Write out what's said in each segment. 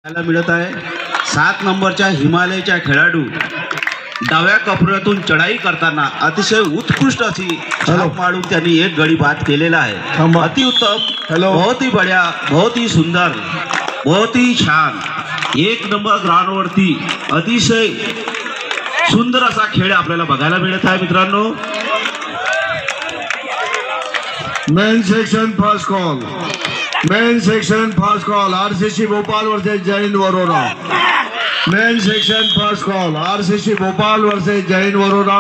मिळत आहे। 7 नंबरच्या हिमालयच्या खेळाडू डाव्या कपड्यातून चढाई करताना अतिशय उत्कृष्ट अशी छाप मारून त्यांनी एक गडी बाद केलेला आहे। अतिउत्तम, बहुत ही बढिया, बहुत ही सुंदर, बहुत ही छान। 1 नंबर ग्राउंडवरती अतिशय सुंदर असा खेळ आपल्याला बघायला मिळत आहे मित्रांनो। Main section first call, main section first call, RCC Bhopal versus Jai Hind Warora. Main section first call, RCC Bhopal versus Jai Hind Warora.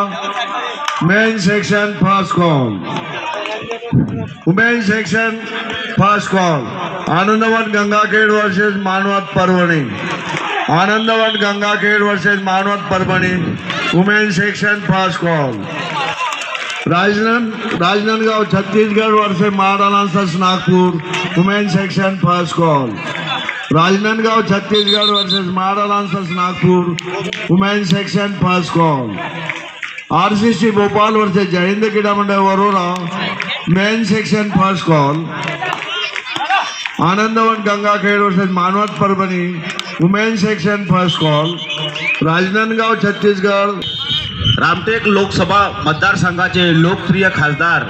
Main section first call, women section first call, Anandwan Gangakhed versus Manwat Parbhani. Anandwan Gangakhed versus Manwat Parbhani, women section first call. Rajnandgaon Chhattisgarh versus Maharana lancers Nagpur, women section first call. Rajnandgaon Chhattisgarh versus Maharana lancers Nagpur, women section first call. RCC Bhopal versus Jai Hind Krida Mandal Warora, main section first call. Anandwan Gangakhed versus Manwat Parbhani, women section first call. Rajnandgaon Chhattisgarh. Ramtek Lok Sabha मतदारसंघाचे लोकप्रिय खासदार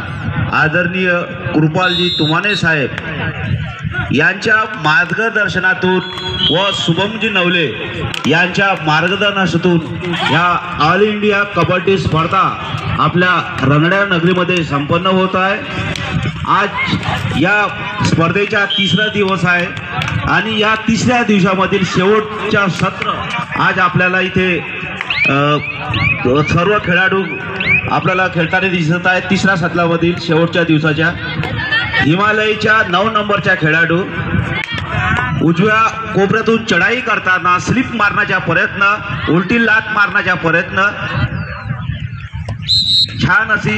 आदरणीय कृपालजी तुमाने साहेब यांच्या मार्गदर्शनातून व शुभमजी नवले यांच्या मार्गदर्शनातून या all India kabaddi स्पर्धा आपल्या रंगड्या नगरीमध्ये संपन्न होत आहे। आज या स्पर्धेचा 3रा दिवस आहे आणि या 3ऱ्या दिवसामधील शेवटचा सत्र आज आपल्याला इथे सर्व खेळाडू आपल्याला खेळताना दिसत आहेत। 3ऱ्या सत्रामधील शेवटच्या दिवसाच्या हिमालयच्या 9 नंबरच्या खेळाडू उजव्या कोपऱ्यातून चढाई करताना स्लिप मारण्याचा प्रयत्न, उलटी लात मारण्याचा प्रयत्न, छान अशी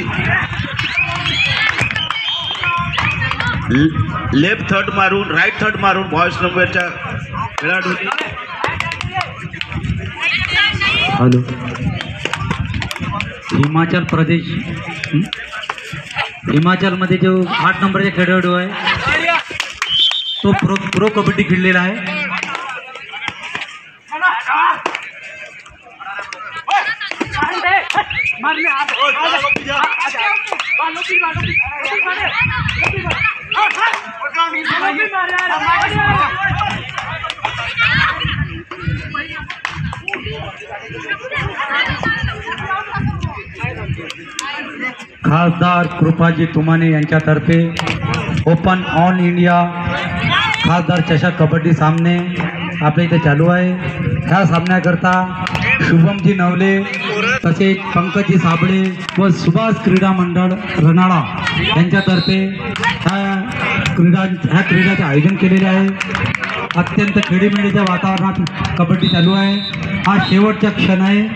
लेफ्ट थर्ड मारून राईट थर्ड मारून बॉयज नंबरच्या खेळाडू। हॅलो, हिमाचल प्रदेश, हिमाचलमध्ये जो 8 नंबरचा खेळाडू आहे तो प्रो कबड्डी खेळलेला आहे। खासदार कृपाजी तुमाने यांच्यातर्फे ओपन ऑल इंडिया खासदार चषक कबड्डी सामने आपल्या इथे चालू आहे। ह्या सामन्याकरता शुभमजी नवले तसेच पंकजी साबळे व सुभाष क्रीडा मंडळ रनाळा यांच्यातर्फे ह्या क्रीडाचे आयोजन केलेले आहे। अत्यंत खेळीमेळीच्या वातावरणात कबड्डी चालू आहे। हा शेवटचा क्षण आहे।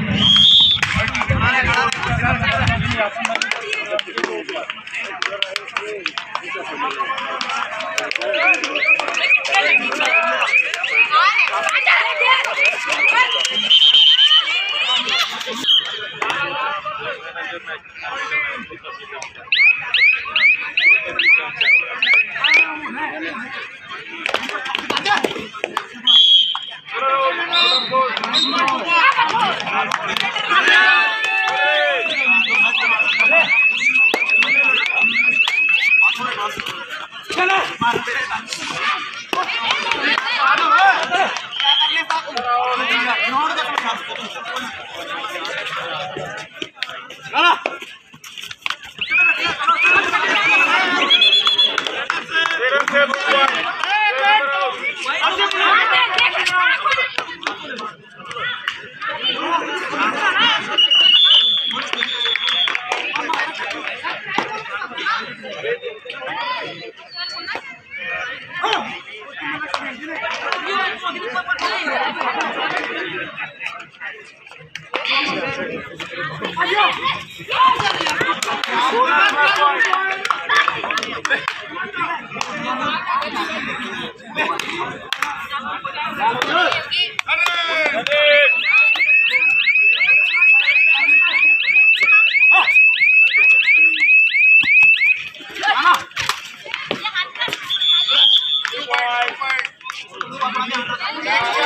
Yeah.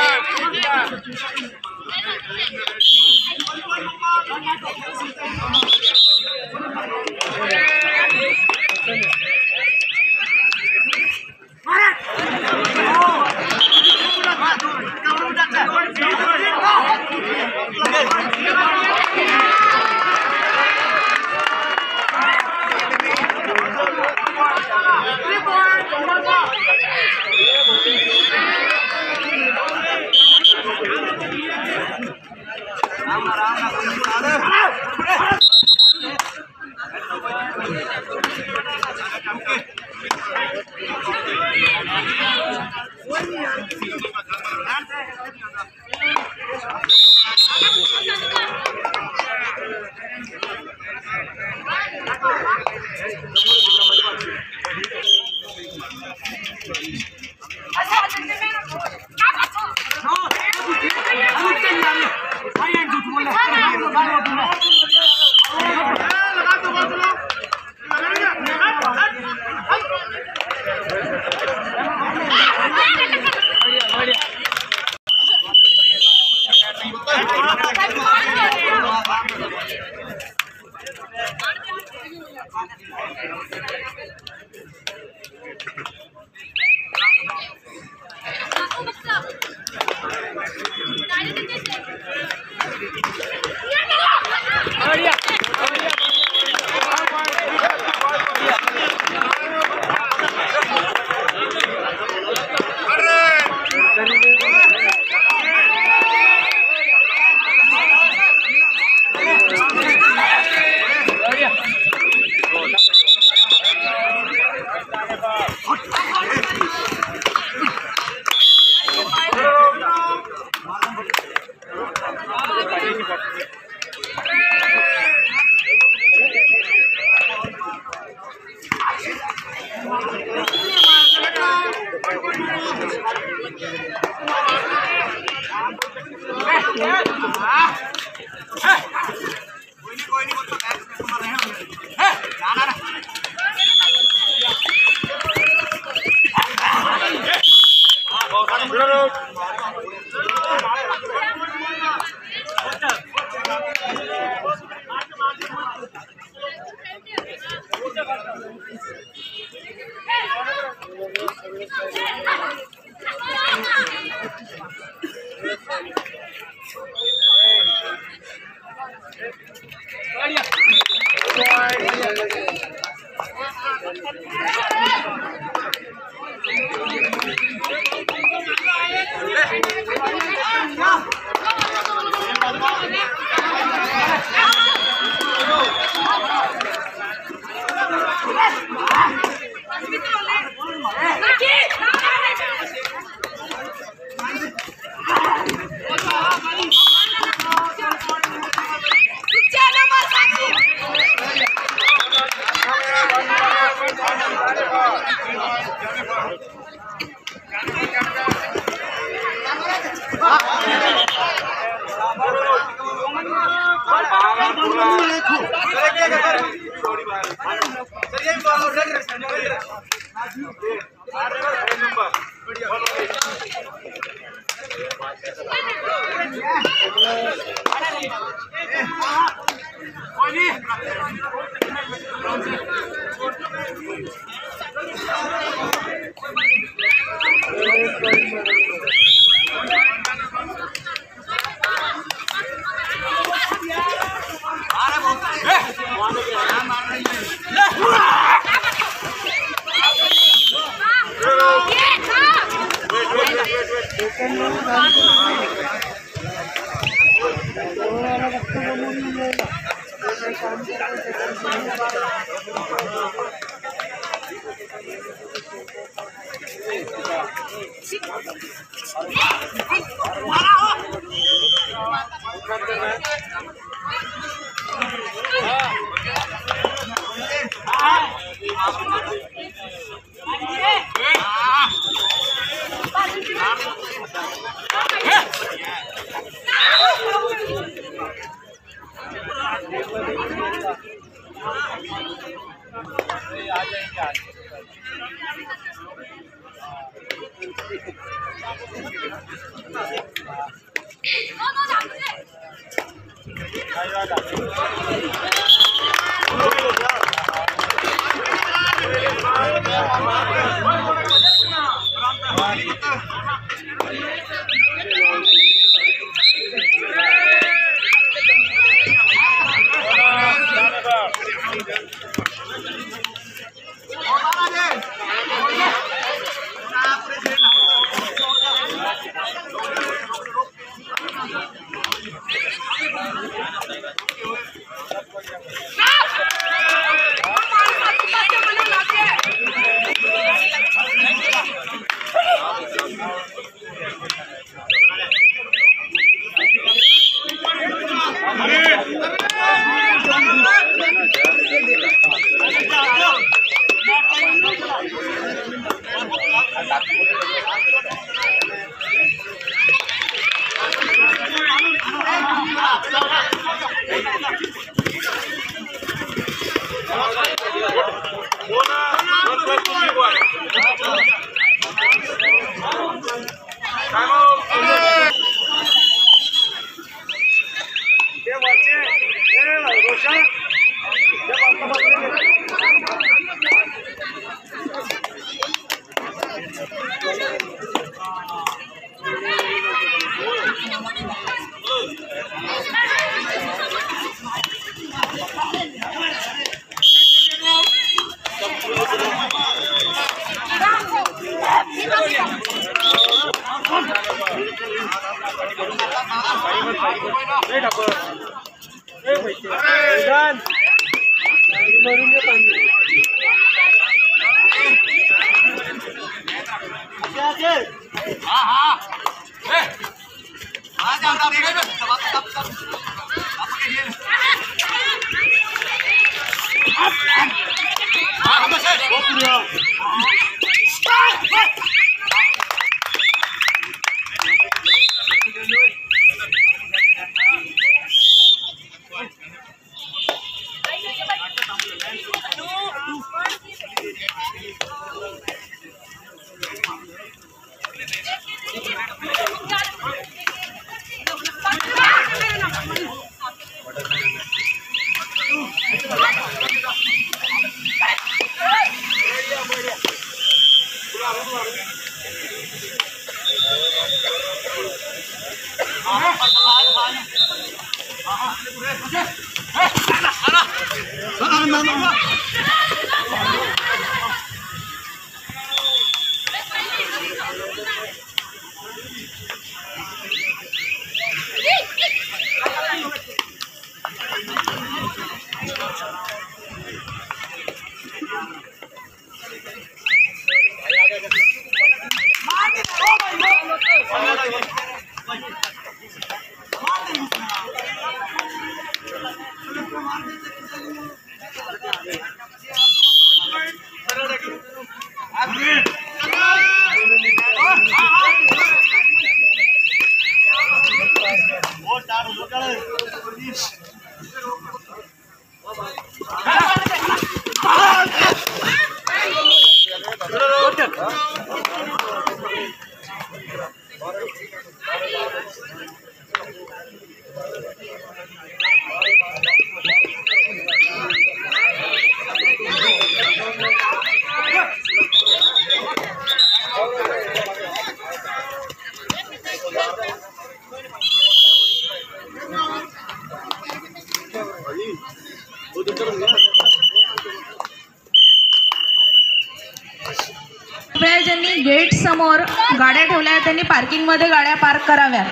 ज्यांनी गेट समोर गाड्या ठेवल्या आहेत त्यांनी पार्किंग मध्ये गाड्या पार्क कराव्यात,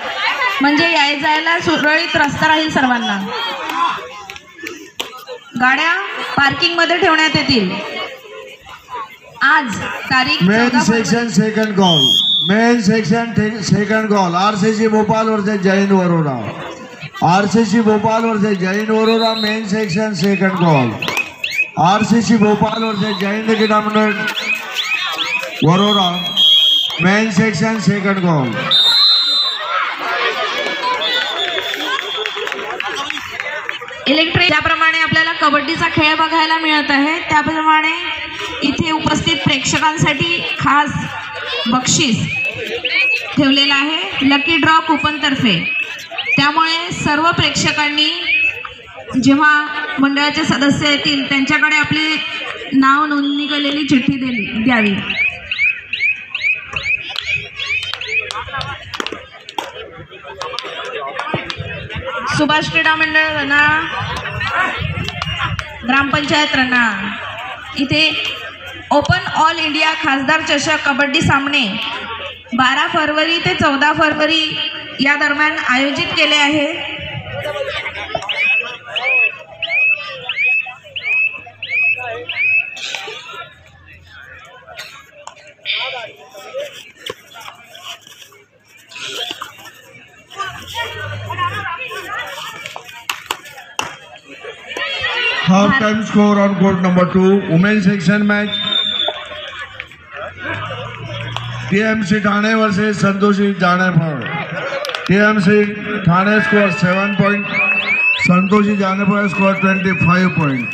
म्हणजे याय जायला सुरळीत रस्ता राहील सर्वांना. गाड्या पार्किंग मध्ये ठेवण्यात येतील. आज तारीख main section second call, main section second call, RCC Bhopal versus Jain Warora, RCC Bhopal versus Jain Warora, main section second call, RCC Bhopal versus Jain tournament Warora, main section second call. Electric ज्याप्रमाणे आपल्याला कबड्डीचा खेळ बघायला मिळत आहे त्याप्रमाणे इथे उपस्थित प्रेक्षकांसाठी खास बक्षीस ठेवलेलं आहे लकी ड्रॉ कुपन तर्फे. त्यामुळे सर्व प्रेक्षकांनी जेव्हा मंडळाचे सदस्य येतील त्यांच्याकडे आपली नाव नोंदणी केलेली चिठ्ठी द्यावी. सुभाष क्रीडा मंडळ रना, ग्रामपंचायत रना इथे ओपन ऑल इंडिया खासदार चषक कबड्डी सामने 12 फरवरी ते 14 फरवरी या दरम्यान आयोजित केले आहे. Half time score on court number 2, women's section match. TMC Thane versus Santoshi Janepur. TMC Thane score 7 point. Santoshi Janepur score 25 point.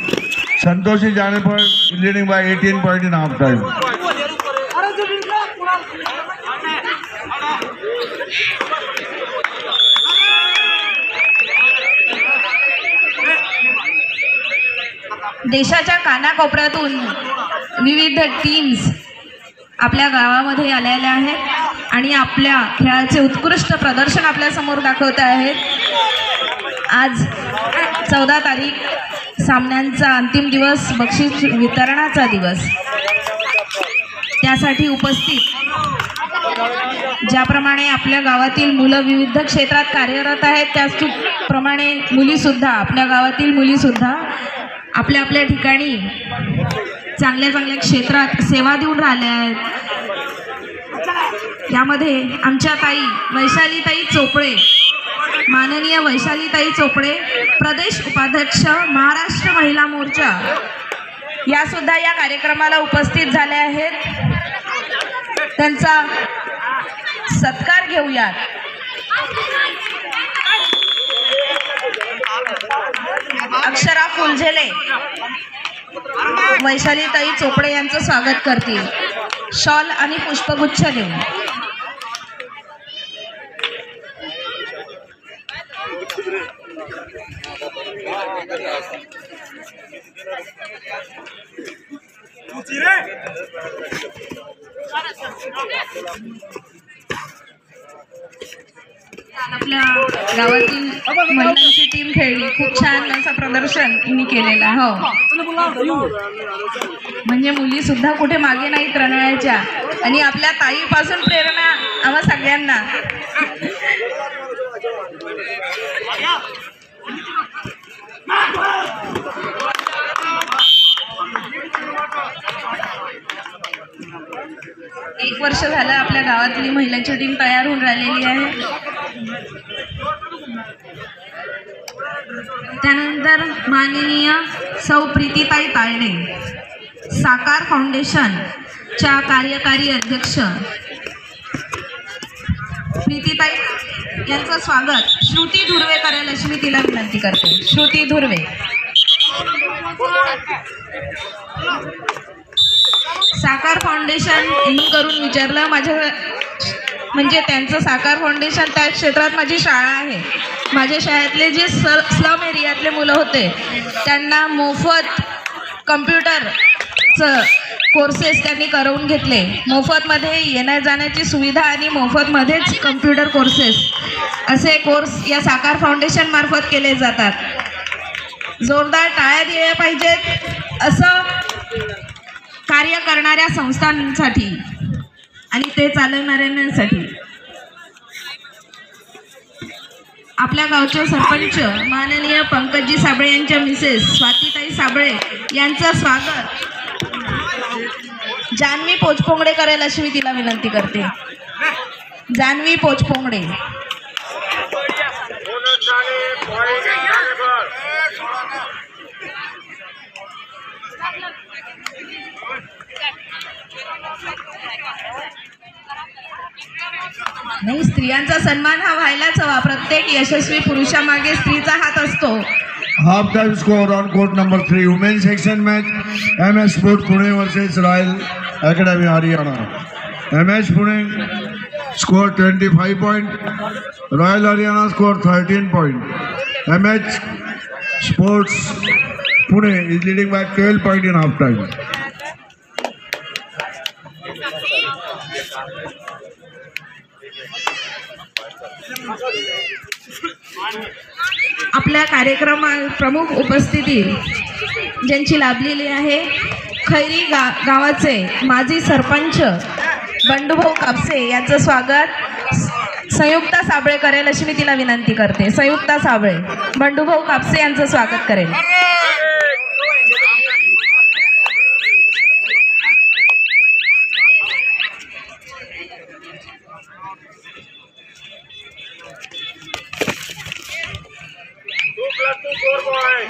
Santoshi Janepur leading by 18 point in half time. देशाच्या कानाकोपऱ्यातून विविध teams आपल्या गावामध्ये आलेल्या आहेत आणि आपल्या खेळाचे उत्कृष्ट प्रदर्शन आपल्या समोर दाखवत आहेत. आज 14 तारीख सामन्यांचा अंतिम दिवस, बक्षीस वितरणाचा दिवस. त्यासाठी उपस्थित ज्याप्रमाणे आपल्या गावातील मुलं विविध क्षेत्रात कार्यरत आहेत त्याचप्रमाणे मुलीसुद्धा, आपल्या गावातील मुलीसुद्धा आपल्या आपल्या ठिकाणी चांगल्या चांगल्या क्षेत्रात सेवा देऊन राहिल्या आहेत. यामध्ये आमच्या ताई वैशालीताई चोपडे, माननीय वैशालीताई चोपडे, प्रदेश उपाध्यक्ष महाराष्ट्र महिला मोर्चा, या सुद्धा या कार्यक्रमाला उपस्थित झाल्या आहेत. त्यांचा सत्कार घेऊयात. अक्षरा फुलझेले वैशालीताई चोपडे यांचं स्वागत करतील शॉल आणि पुष्पगुच्छ देऊन. आपल्या गावातील महिलांची टीम खेळली, खूप छान असं प्रदर्शन हिने केलेलं. हो, म्हणजे मुली सुद्धा कुठे मागे नाहीत रणवायच्या आणि आपल्या ताईपासून प्रेरणा आम्हा सगळ्यांना. एक वर्ष झालं आपल्या गावातली महिलांची टीम तयार होऊन राहिलेली आहे. त्यानंतर माननीय सौ प्रीतीताई तायडे, साकार फाउंडेशनच्या कार्यकारी अध्यक्ष प्रीतीताई यांचं स्वागत श्रुती धुर्वे करायला अशी मी तिला विनंती करते. श्रुती धुर्वे. साकार फाउंडेशन यांनी करून विचारलं, माझ्या म्हणजे त्यांचं साकार फाउंडेशन त्या क्षेत्रात माझी शाळा आहे. माझ्या शाळेतले जे स्लम एरियातले मुलं होते त्यांना मोफत कम्प्युटरचं कोर्सेस त्यांनी करवून घेतले. मोफतमध्ये येण्या जाण्याची सुविधा आणि मोफतमध्येच कम्प्युटर कोर्सेस असे कोर्स या साकार फाउंडेशन मार्फत केले जातात. जोरदार टाळ्या दिल्या पाहिजेत असं कार्य करणाऱ्या संस्थांसाठी आणि ते चालवणाऱ्यांसाठी. आपल्या गावचे सरपंच माननीय पंकजी साबळे यांच्या मिसेस स्वातीताई साबळे यांचं स्वागत जान्हवी पोचपोंगडे करेल अशी मी तिला विनंती करते. जान्हवी पोचपोंगडे. नाही, स्त्रियांचा सन्मान हा व्हायलाच हवा. प्रत्येक यशस्वी पुरुषामागे स्त्रीचा हात असतो. Half time score on court number 3, women's section match. MS Sport Pune versus Royal Academy Haryana. MS Pune score 25 point. Royal Haryana score 13 point. MH Sports Pune is leading by 12 points in half time. आपल्या कार्यक्रमात प्रमुख उपस्थिती ज्यांची लाभलेली आहे खैरी गावाचे माजी सरपंच बंडूभाऊ कापसे यांचं स्वागत संयुक्ता साबळे करेल अशी मी तिला विनंती करते. संयुक्ता साबळे बंडूभाऊ कापसे यांचं स्वागत करेल. Two plus two, 4 boy.